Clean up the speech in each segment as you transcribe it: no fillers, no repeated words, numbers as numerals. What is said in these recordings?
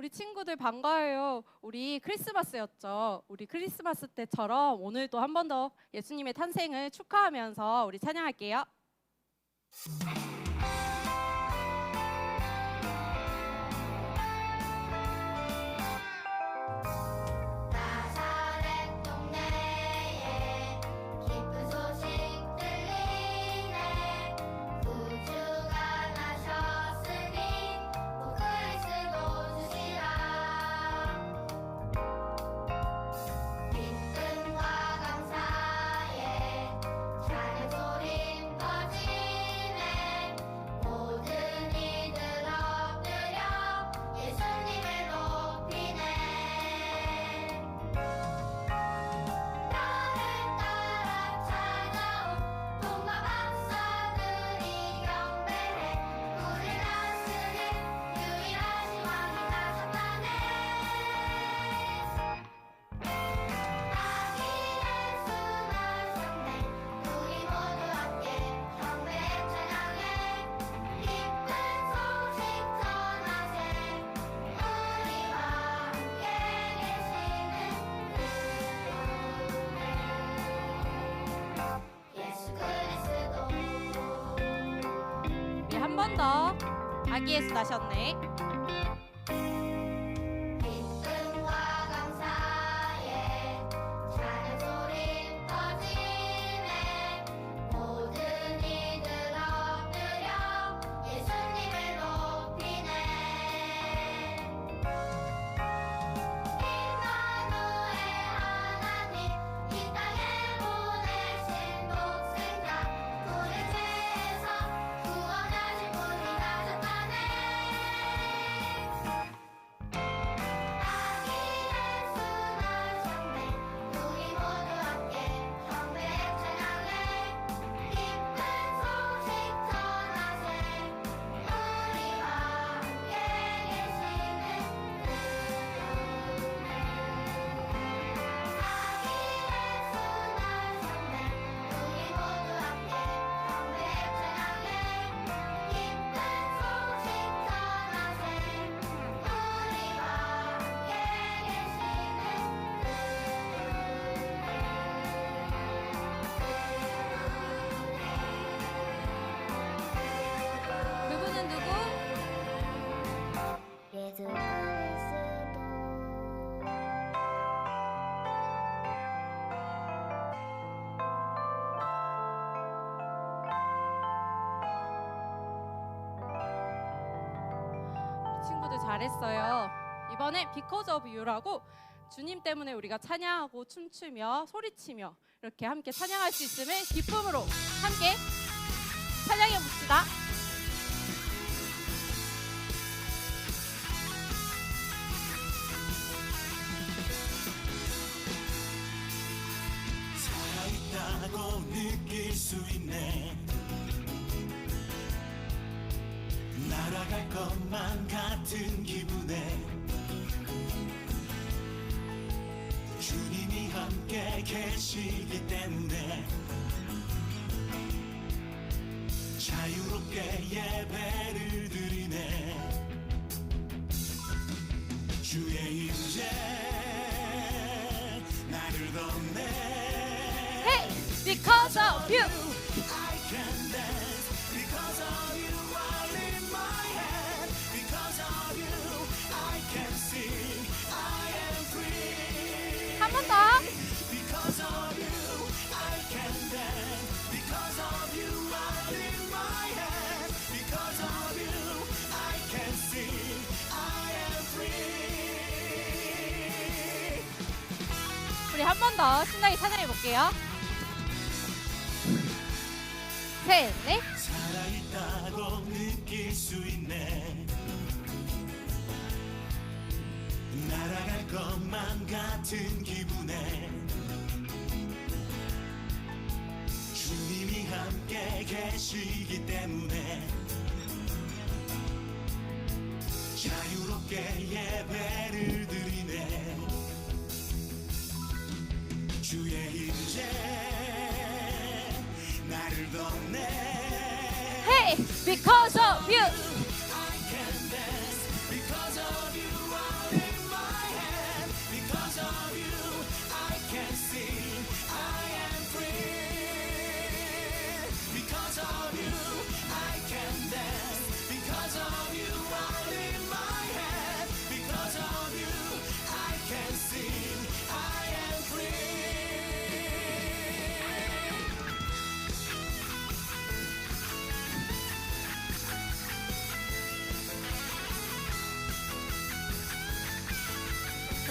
우리 친구들 반가워요. 우리 크리스마스였죠. 우리 크리스마스 때처럼 오늘도 한 번 더 예수님의 탄생을 축하하면서 우리 찬양할게요. 나사렛 동네에 기쁜 소식 들리네. 구주가 나셨으니 복 그리스도 주시라. 기쁨과 감사에 찬양 소리 퍼지네. 모든 이들 엎드려 예수님을 높이네. 나를 따라 찾아온 동과 박사들이 경배해. 우리 다스릴 유일하신 왕이 나셨다네. 아기 예수 나셨네. 우리 모두 함께 경배해 찬양해. 기쁜 소식 전하세. 우리와 함께 계시는 그분을 예수 그리스도. 우리 한 번 더. 아기 예수 나셨네. 기쁨과 감사에 찬양 소리 퍼지네. 모든 이들 엎드려 예수님을 높이네. 임마누엘 하나님 이 땅에 보내신 독생자. 우리 죄에서 구원하실 분이 나셨다네. 아기 예수 나셨네. 우리 모두 함께 경배해 찬양해. 기쁜 소식 전하세. 우리와 함께 계시는 그분을. 아기 예수 나셨네. 우리 모두 함께 경배해 찬양해. 기쁜 소식 전하세. 우리와 함께 계시는 그분은 누구? 예수 그리스도. 우리 친구들 잘했어요. 이번에 Because of You라고 주님 때문에 우리가 찬양하고 춤추며 소리치며 이렇게 함께 찬양할 수 있음을 기쁨으로 함께 찬양해 봅시다. 살아있다고 느낄 수 있네. 날아갈 것만 같은 기분에 주님이 함께 계시기 때문에 자유롭게 예배를 드리네. 주의 임재 나를 덮네. Hey, because of you. I can dance because of you. I lift my hand because of you. I can sing. I am free 한 번 더. because of you. I can dance because of you. I lift my hand because of you. I can sing. I am free. 우리 한 번 더 신나게 찬양해 볼게요. 셋, 넷. 살아있다고 느낄 수 있네. 날아갈 것만 같은 기분에 주님이 함께 계시기 때문에 자유롭게 예배를 드리네. 주의 임재 나를 덮네. Hey, because of you. I can dance because of you. I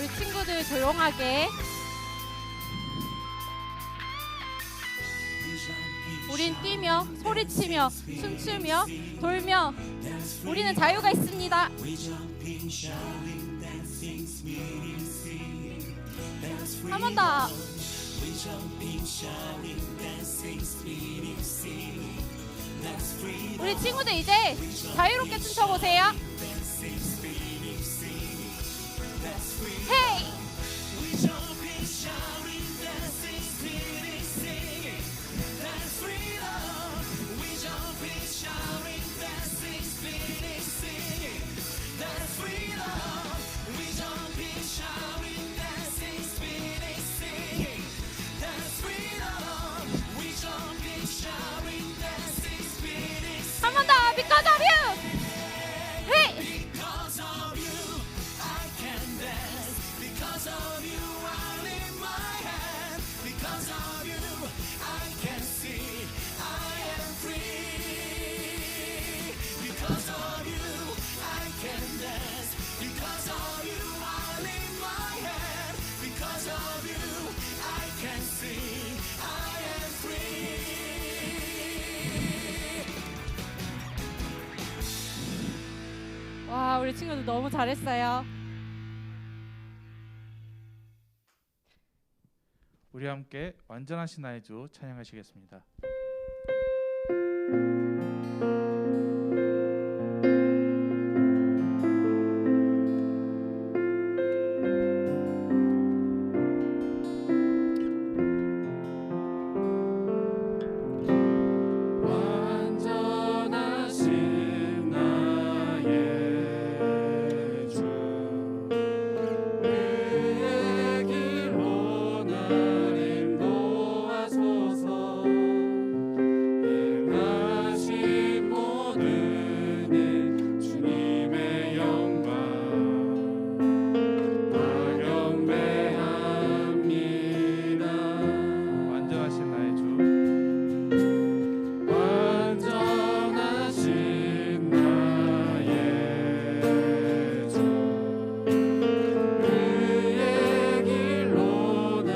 우리 친구들 조용하게. 우린 뛰며 소리치며 춤추며 돌며 우리는 자유가 있습니다. 한 번 더. 우리 친구들 이제 자유롭게 춤춰보세요. 헤이! 한 번 더. Because of you. 헤이! 와, 우리 친구들 너무 잘했어요. 우리 함께 완전하신 나의 주 찬양하시겠습니다. 완전하신 나의 주 그의 길로 날 인도하소서 행하신 모든 일 주님의 영광 다 경배합니다. 완전하신 나의 주 완전하신 나의 주 그의 길로 날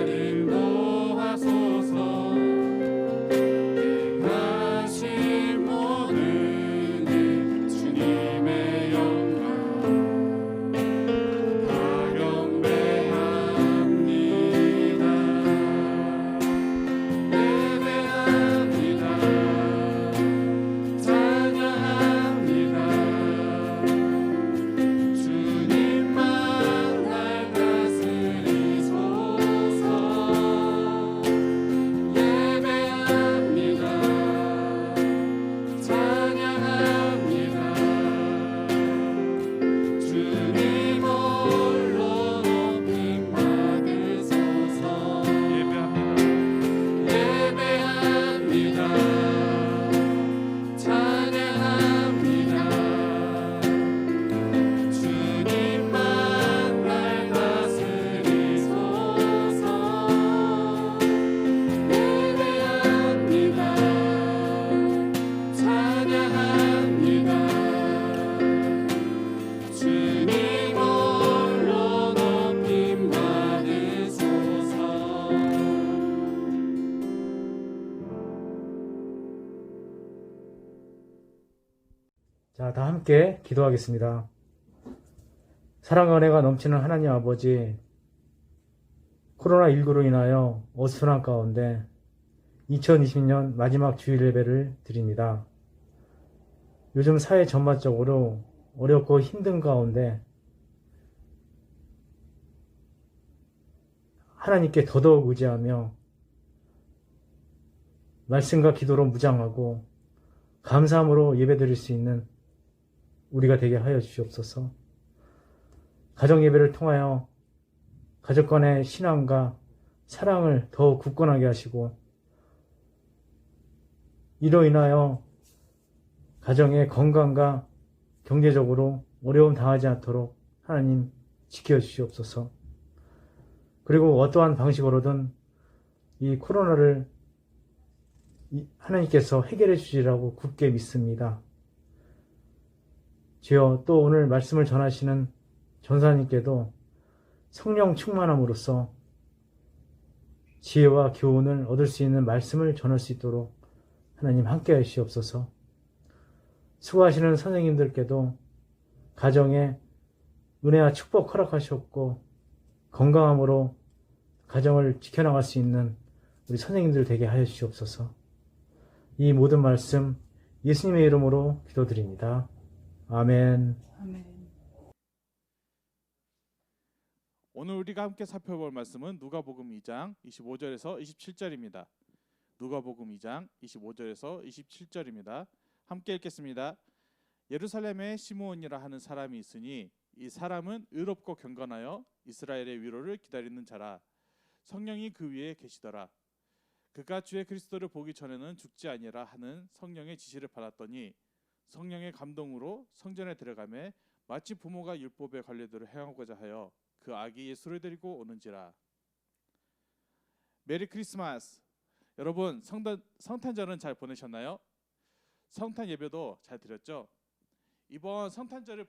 인도하소서 행하신 모든 일 주님의 영광 다 경배합니다. 예배합니다. 찬양합니다. 주님만 날 다스리소서. 예배합니다. 찬양합니다. 주님 홀로 높임 받으소서. 예배합니다. 예배합니다. 찬양합니다. 주님만 날 다스리소서. 예배합니다. 찬양합니다. 주님 홀로 높임 받으소서. 자, 다 함께 기도하겠습니다. 사랑과 은혜가 넘치는 하나님 아버지, 코로나19로 인하여 어수선한 가운데 2020년 마지막 주일 예배를 드립니다. 요즘 사회 전반적으로 어렵고 힘든 가운데 하나님께 더더욱 의지하며 말씀과 기도로 무장하고 감사함으로 예배드릴 수 있는 우리가 되게 하여 주시옵소서. 가정 예배를 통하여 가족 간의 신앙과 사랑을 더 굳건하게 하시고 이로 인하여 가정의 건강과 경제적으로 어려움 당하지 않도록 하나님 지켜주시옵소서. 그리고 어떠한 방식으로든 이 코로나를 하나님께서 해결해 주시리라고 굳게 믿습니다. 주여, 또 오늘 말씀을 전하시는 전사님께도 성령 충만함으로써 지혜와 교훈을 얻을 수 있는 말씀을 전할 수 있도록 하나님 함께 하시옵소서. 수고하시는 선생님들께도 가정에 은혜와 축복 허락하셨고 건강함으로 가정을 지켜나갈 수 있는 우리 선생님들 되게 하여 주시옵소서. 이 모든 말씀 예수님의 이름으로 기도드립니다. 아멘. 오늘 우리가 함께 살펴볼 말씀은 누가복음 2장 25절에서 27절입니다. 누가복음 2장 25절에서 27절입니다. 함께 읽겠습니다. 예루살렘에 시므온이라 하는 사람이 있으니 이 사람은 의롭고 경건하여 이스라엘의 위로를 기다리는 자라. 성령이 그 위에 계시더라. 그가 주의 그리스도를 보기 전에는 죽지 아니라 하는 성령의 지시를 받았더니 성령의 감동으로 성전에 들어가매 마치 부모가 율법의 관례대로 행하고자 하여 그 아기 예수를 데리고 오는지라. 메리 크리스마스. 여러분 성탄절은 잘 보내셨나요? 성탄 예배도 잘 드렸죠? 이번 성탄절을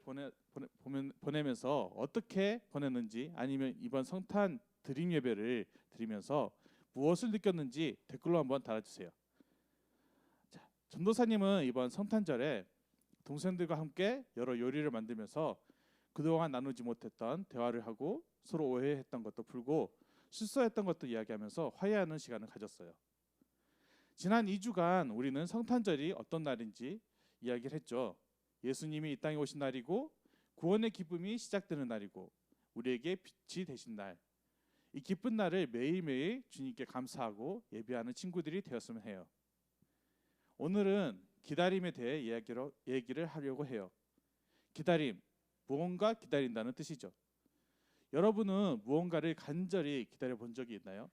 보내면서 어떻게 보냈는지, 아니면 이번 성탄 드림 예배를 드리면서 무엇을 느꼈는지 댓글로 한번 달아주세요. 자, 전도사님은 이번 성탄절에 동생들과 함께 여러 요리를 만들면서 그동안 나누지 못했던 대화를 하고 서로 오해했던 것도 풀고 실수했던 것도 이야기하면서 화해하는 시간을 가졌어요. 지난 2주간 우리는 성탄절이 어떤 날인지 이야기를 했죠. 예수님이 이 땅에 오신 날이고 구원의 기쁨이 시작되는 날이고 우리에게 빛이 되신 날. 이 기쁜 날을 매일매일 주님께 감사하고 예배하는 친구들이 되었으면 해요. 오늘은 기다림에 대해 얘기를 하려고 해요. 기다림, 무언가 기다린다는 뜻이죠. 여러분은 무언가를 간절히 기다려 본 적이 있나요?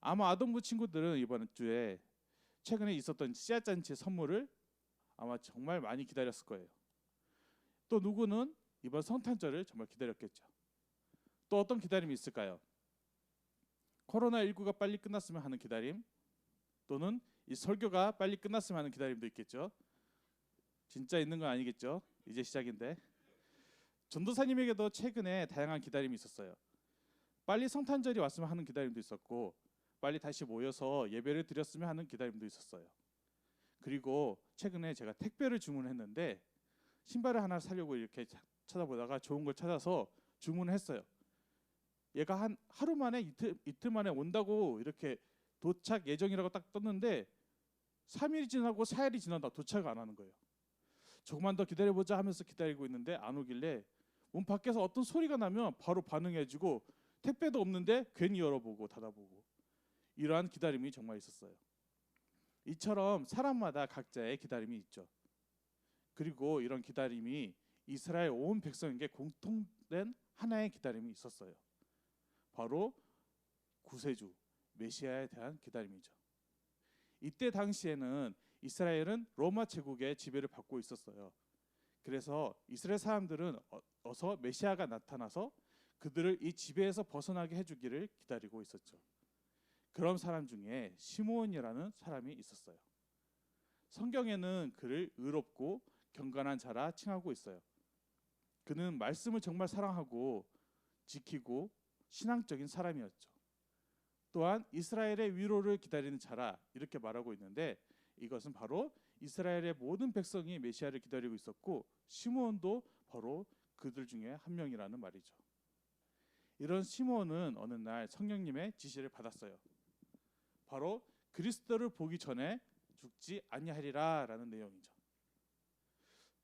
아마 아동부 친구들은 이번 주에 최근에 있었던 씨앗잔치 선물을 아마 정말 많이 기다렸을 거예요. 또 누구는 이번 성탄절을 정말 기다렸겠죠. 또 어떤 기다림이 있을까요? 코로나19가 빨리 끝났으면 하는 기다림, 또는 이 설교가 빨리 끝났으면 하는 기다림도 있겠죠. 진짜 있는 건 아니겠죠. 이제 시작인데. 전도사님에게도 최근에 다양한 기다림이 있었어요. 빨리 성탄절이 왔으면 하는 기다림도 있었고, 빨리 다시 모여서 예배를 드렸으면 하는 기다림도 있었어요. 그리고 최근에 제가 택배를 주문했는데 신발을 하나 사려고 이렇게 찾아보다가 좋은 걸 찾아서 주문을 했어요. 얘가 한 하루 만에 이틀 만에 온다고 이렇게 도착 예정이라고 딱 떴는데 3일이 지나고 4일이 지나다 도착을 안 하는 거예요. 조금만 더 기다려보자 하면서 기다리고 있는데 안 오길래 문 밖에서 어떤 소리가 나면 바로 반응해주고, 택배도 없는데 괜히 열어보고 닫아보고, 이러한 기다림이 정말 있었어요. 이처럼 사람마다 각자의 기다림이 있죠. 그리고 이런 기다림이 이스라엘 온 백성에게 공통된 하나의 기다림이 있었어요. 바로 구세주 메시아에 대한 기다림이죠. 이때 당시에는 이스라엘은 로마 제국의 지배를 받고 있었어요. 그래서 이스라엘 사람들은 어서 메시아가 나타나서 그들을 이 지배에서 벗어나게 해주기를 기다리고 있었죠. 그런 사람 중에 시므온이라는 사람이 있었어요. 성경에는 그를 의롭고 경건한 자라 칭하고 있어요. 그는 말씀을 정말 사랑하고 지키고 신앙적인 사람이었죠. 또한 이스라엘의 위로를 기다리는 자라 이렇게 말하고 있는데, 이것은 바로 이스라엘의 모든 백성이 메시아를 기다리고 있었고 시므온도 바로 그들 중에 한 명이라는 말이죠. 이런 시므온은 어느 날 성령님의 지시를 받았어요. 바로 그리스도를 보기 전에 죽지 아니하리라 라는 내용이죠.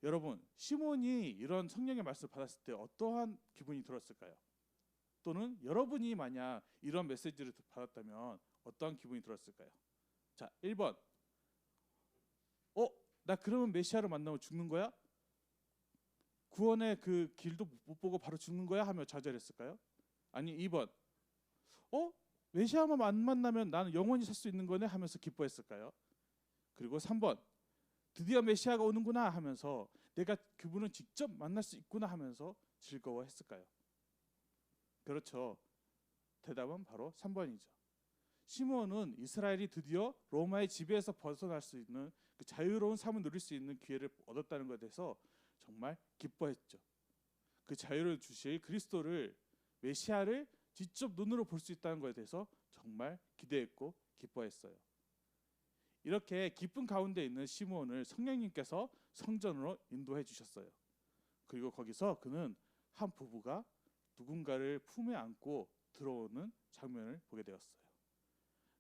여러분, 시므온이 이런 성령의 말씀을 받았을 때 어떠한 기분이 들었을까요? 또는 여러분이 만약 이런 메시지를 받았다면 어떠한 기분이 들었을까요? 자, 1번. 나 그러면 메시아를 만나면 죽는 거야? 구원의 그 길도 못 보고 바로 죽는 거야? 하며 좌절했을까요? 아니 2번. 메시아만 안 만나면 나는 영원히 살 수 있는 거네? 하면서 기뻐했을까요? 그리고 3번. 드디어 메시아가 오는구나 하면서 내가 그분을 직접 만날 수 있구나 하면서 즐거워했을까요? 그렇죠. 대답은 바로 3번이죠. 시므온은 이스라엘이 드디어 로마의 지배에서 벗어날 수 있는 그 자유로운 삶을 누릴 수 있는 기회를 얻었다는 것에 대해서 정말 기뻐했죠. 그 자유를 주실 그리스도를 메시아를 직접 눈으로 볼 수 있다는 것에 대해서 정말 기대했고 기뻐했어요. 이렇게 기쁜 가운데 있는 시므온을 성령님께서 성전으로 인도해 주셨어요. 그리고 거기서 그는 한 부부가 누군가를 품에 안고 들어오는 장면을 보게 되었어요.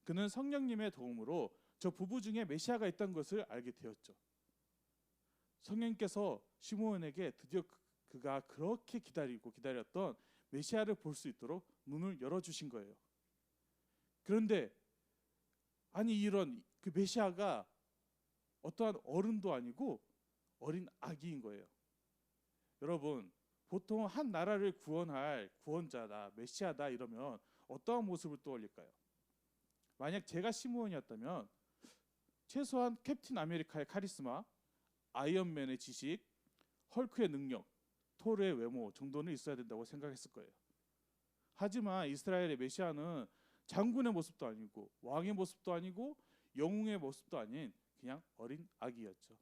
그는 성령님의 도움으로 저 부부 중에 메시아가 있다는 것을 알게 되었죠. 성령님께서 시므온에게 드디어 그가 그렇게 기다렸던 메시아를 볼 수 있도록 눈을 열어주신 거예요. 그런데 아니 이런 그 메시아가 어떠한 어른도 아니고 어린 아기인 거예요. 여러분, 보통 한 나라를 구원할 구원자다, 메시아다 이러면 어떠한 모습을 떠올릴까요? 만약 제가 시므온이었다면 최소한 캡틴 아메리카의 카리스마, 아이언맨의 지식, 헐크의 능력, 토르의 외모 정도는 있어야 된다고 생각했을 거예요. 하지만 이스라엘의 메시아는 장군의 모습도 아니고 왕의 모습도 아니고 영웅의 모습도 아닌 그냥 어린 아기였죠.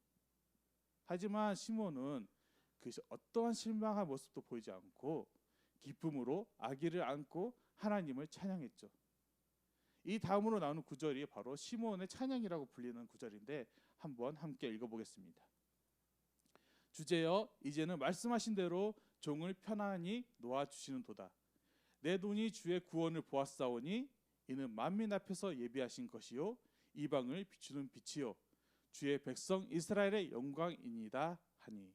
하지만 시므온은 그 어떠한 실망한 모습도 보이지 않고 기쁨으로 아기를 안고 하나님을 찬양했죠. 이 다음으로 나오는 구절이 바로 시므온의 찬양이라고 불리는 구절인데 한번 함께 읽어보겠습니다. 주제여, 이제는 말씀하신 대로 종을 편안히 놓아주시는도다. 내 눈이 주의 구원을 보았사오니 이는 만민 앞에서 예비하신 것이요 이방을 비추는 빛이요 주의 백성 이스라엘의 영광이니이다 하니.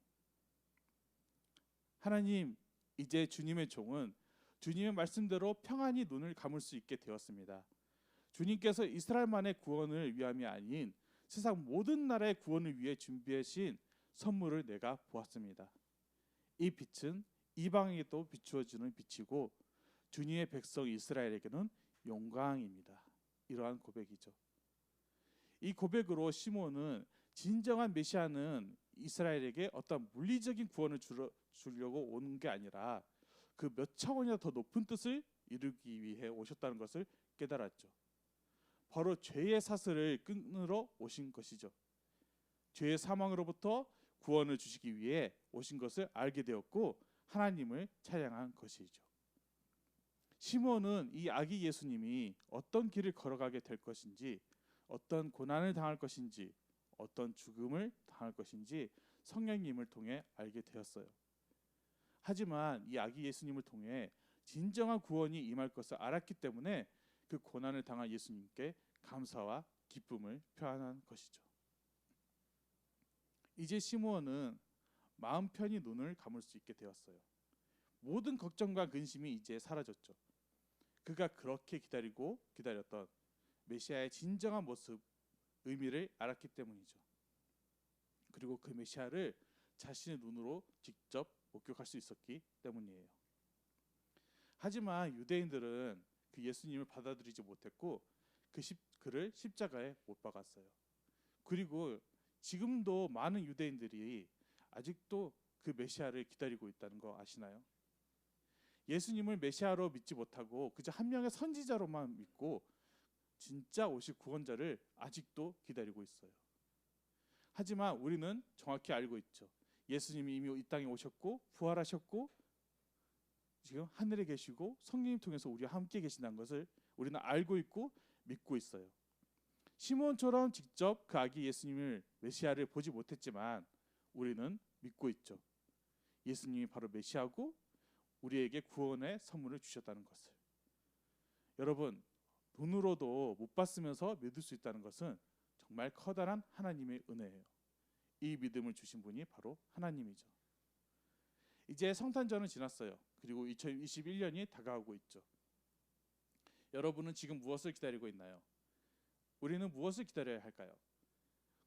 하나님, 이제 주님의 종은 주님의 말씀대로 평안히 눈을 감을 수 있게 되었습니다. 주님께서 이스라엘만의 구원을 위함이 아닌 세상 모든 나라의 구원을 위해 준비하신 선물을 내가 보았습니다. 이 빛은 이방에게도 비추어지는 빛이고 주님의 백성 이스라엘에게는 영광입니다. 이러한 고백이죠. 이 고백으로 시므온은 진정한 메시아는 이스라엘에게 어떤 물리적인 구원을 주려고 오는 게 아니라 그 몇 차원이나 더 높은 뜻을 이루기 위해 오셨다는 것을 깨달았죠. 바로 죄의 사슬을 끊으러 오신 것이죠. 죄의 사망으로부터 구원을 주시기 위해 오신 것을 알게 되었고 하나님을 찬양한 것이죠. 시므온은 이 아기 예수님이 어떤 길을 걸어가게 될 것인지, 어떤 고난을 당할 것인지, 어떤 죽음을 당할 것인지 성령님을 통해 알게 되었어요. 하지만 이 아기 예수님을 통해 진정한 구원이 임할 것을 알았기 때문에 그 고난을 당한 예수님께 감사와 기쁨을 표현한 것이죠. 이제 시므온은 마음 편히 눈을 감을 수 있게 되었어요. 모든 걱정과 근심이 이제 사라졌죠. 그가 그렇게 기다렸던 메시아의 진정한 모습, 의미를 알았기 때문이죠. 그리고 그 메시아를 자신의 눈으로 직접 목격할 수 있었기 때문이에요. 하지만 유대인들은 그 예수님을 받아들이지 못했고 그를 십자가에 못 박았어요. 그리고 지금도 많은 유대인들이 아직도 그 메시아를 기다리고 있다는 거 아시나요? 예수님을 메시아로 믿지 못하고 그저 한 명의 선지자로만 믿고 진짜 오실 구원자를 아직도 기다리고 있어요. 하지만 우리는 정확히 알고 있죠. 예수님이 이미 이 땅에 오셨고 부활하셨고 지금 하늘에 계시고 성령님 통해서 우리와 함께 계신다는 것을 우리는 알고 있고 믿고 있어요. 시므온처럼 직접 그 아기 예수님을 메시아를 보지 못했지만 우리는 믿고 있죠. 예수님이 바로 메시아고 우리에게 구원의 선물을 주셨다는 것을. 여러분, 눈으로도 못 봤으면서 믿을 수 있다는 것은 정말 커다란 하나님의 은혜예요. 이 믿음을 주신 분이 바로 하나님이죠. 이제 성탄절은 지났어요. 그리고 2021년이 다가오고 있죠. 여러분은 지금 무엇을 기다리고 있나요? 우리는 무엇을 기다려야 할까요?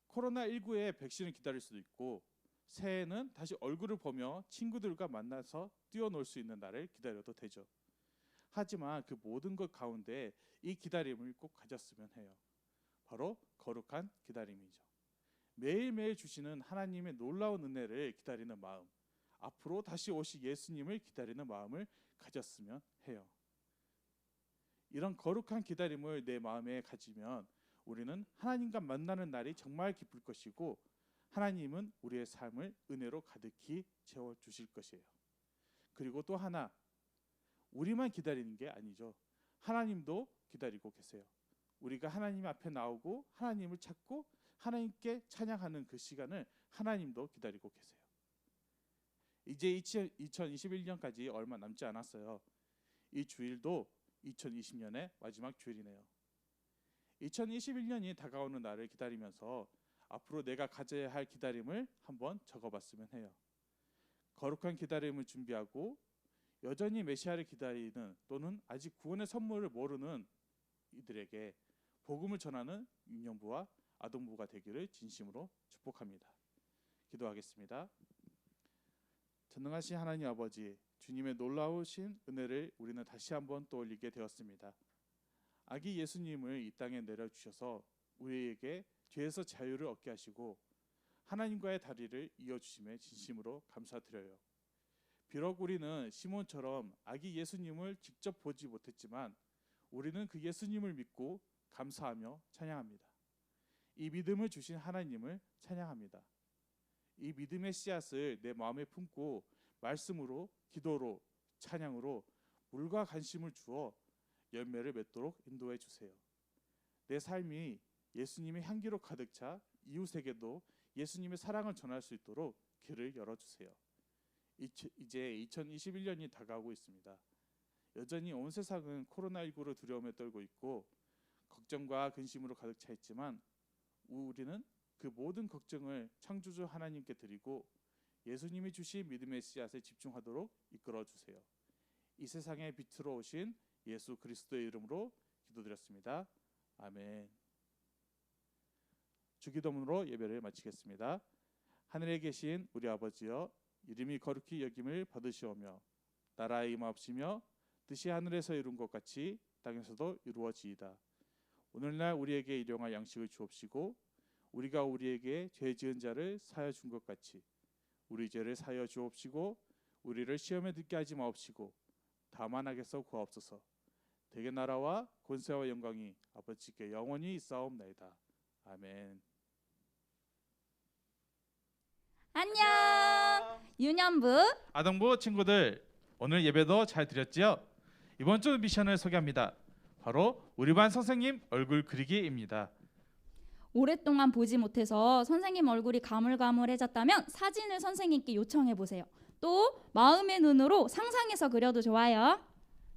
코로나19의 백신을 기다릴 수도 있고 새해에는 다시 얼굴을 보며 친구들과 만나서 뛰어놀 수 있는 날을 기다려도 되죠. 하지만 그 모든 것 가운데 이 기다림을 꼭 가졌으면 해요. 바로 거룩한 기다림이죠. 매일매일 주시는 하나님의 놀라운 은혜를 기다리는 마음, 앞으로 다시 오실 예수님을 기다리는 마음을 가졌으면 해요. 이런 거룩한 기다림을 내 마음에 가지면 우리는 하나님과 만나는 날이 정말 기쁠 것이고 하나님은 우리의 삶을 은혜로 가득히 채워주실 것이에요. 그리고 또 하나, 우리만 기다리는 게 아니죠. 하나님도 기다리고 계세요. 우리가 하나님 앞에 나오고 하나님을 찾고 하나님께 찬양하는 그 시간을 하나님도 기다리고 계세요. 이제 2021년까지 얼마 남지 않았어요. 이 주일도 2020년의 마지막 주일이네요. 2021년이 다가오는 날을 기다리면서 앞으로 내가 가져야 할 기다림을 한번 적어봤으면 해요. 거룩한 기다림을 준비하고 여전히 메시아를 기다리는 또는 아직 구원의 선물을 모르는 이들에게 복음을 전하는 유년부와 아동부가 되기를 진심으로 축복합니다. 기도하겠습니다. 전능하신 하나님 아버지, 주님의 놀라우신 은혜를 우리는 다시 한번 떠올리게 되었습니다. 아기 예수님을 이 땅에 내려주셔서 우리에게 죄에서 자유를 얻게 하시고 하나님과의 다리를 이어주심에 진심으로 감사드려요. 비록 우리는 시몬처럼 아기 예수님을 직접 보지 못했지만 우리는 그 예수님을 믿고 감사하며 찬양합니다. 이 믿음을 주신 하나님을 찬양합니다. 이 믿음의 씨앗을 내 마음에 품고 말씀으로, 기도로, 찬양으로 물과 관심을 주어 열매를 맺도록 인도해 주세요. 내 삶이 예수님의 향기로 가득 차 이웃에게도 예수님의 사랑을 전할 수 있도록 길을 열어주세요. 이제 2021년이 다가오고 있습니다. 여전히 온 세상은 코로나19로 두려움에 떨고 있고 걱정과 근심으로 가득 차 있지만 우리는 그 모든 걱정을 창조주 하나님께 드리고 예수님이 주신 믿음의 씨앗에 집중하도록 이끌어 주세요. 이 세상의 빛으로 오신 예수 그리스도의 이름으로 기도드렸습니다. 아멘. 주기도문으로 예배를 마치겠습니다. 하늘에 계신 우리 아버지여, 이름이 거룩히 여김을 받으시오며 나라의 임하옵시며 뜻이 하늘에서 이룬 것 같이 땅에서도 이루어지이다. 오늘날 우리에게 일용할 양식을 주옵시고 우리가 우리에게 죄 지은 자를 사하여 준 것 같이 우리 죄를 사하여 주옵시고 우리를 시험에 들게 하지 마옵시고 다만 악에서 구하옵소서. 대개 나라와 권세와 영광이 아버지께 영원히 있사옵나이다. 아멘. 안녕. 유년부 아동부 친구들, 오늘 예배도 잘 드렸지요? 이번 주 미션을 소개합니다. 바로 우리 반 선생님 얼굴 그리기입니다. 오랫동안 보지 못해서 선생님 얼굴이 가물가물해졌다면 사진을 선생님께 요청해 보세요. 또 마음의 눈으로 상상해서 그려도 좋아요.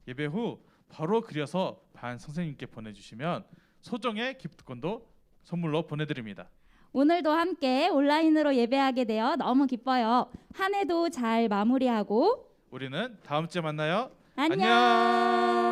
예배 후 바로 그려서 반 선생님께 보내주시면 소정의 기프트콘도 선물로 보내드립니다. 오늘도 함께 온라인으로 예배하게 되어 너무 기뻐요. 한 해도 잘 마무리하고 우리는 다음 주에 만나요. 안녕.